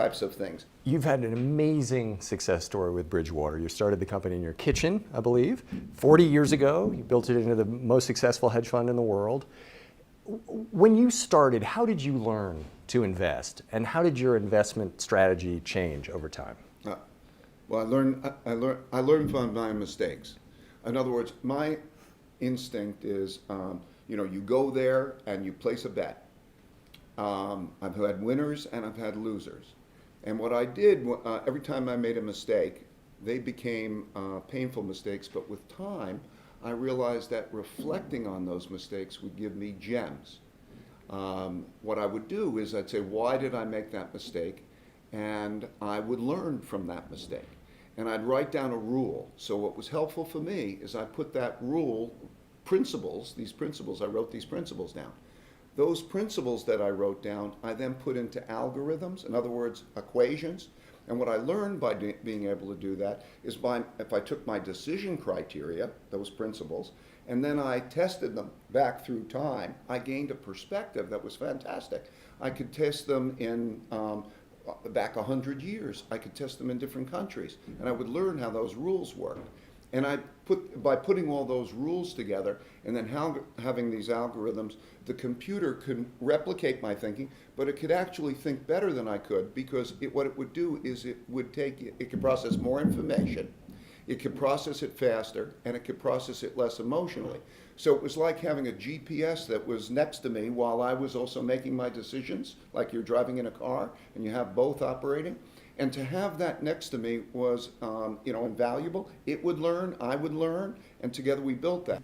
types of things. You've had an amazing success story with Bridgewater. You started the company in your kitchen, I believe. 40 years ago, you built it into the most successful hedge fund in the world. When you started, how did you learn to invest, and how did your investment strategy change over time? Well, I learned from my mistakes. In other words, my instinct is, you go there and you place a bet. I've had winners and I've had losers. And what I did, every time I made a mistake, they became painful mistakes, but with time, I realized that reflecting on those mistakes would give me gems. What I would do is I'd say, why did I make that mistake? And I would learn from that mistake. And I'd write down a rule. So what was helpful for me is I put that rule, I wrote these principles down. Those principles that I wrote down, I then put into algorithms, in other words, equations. And what I learned by being able to do that is if I took my decision criteria, those principles, and then I tested them back through time, I gained a perspective that was fantastic. I could test them in back 100 years. I could test them in different countries, and I would learn how those rules worked. And by putting all those rules together and then having these algorithms, the computer could replicate my thinking, but it could actually think better than I could, because what it would do is it could process more information, it could process it faster, and it could process it less emotionally. So it was like having a GPS that was next to me while I was also making my decisions, like you're driving in a car and you have both operating. And to have that next to me was invaluable. It would learn, I would learn, and together we built that.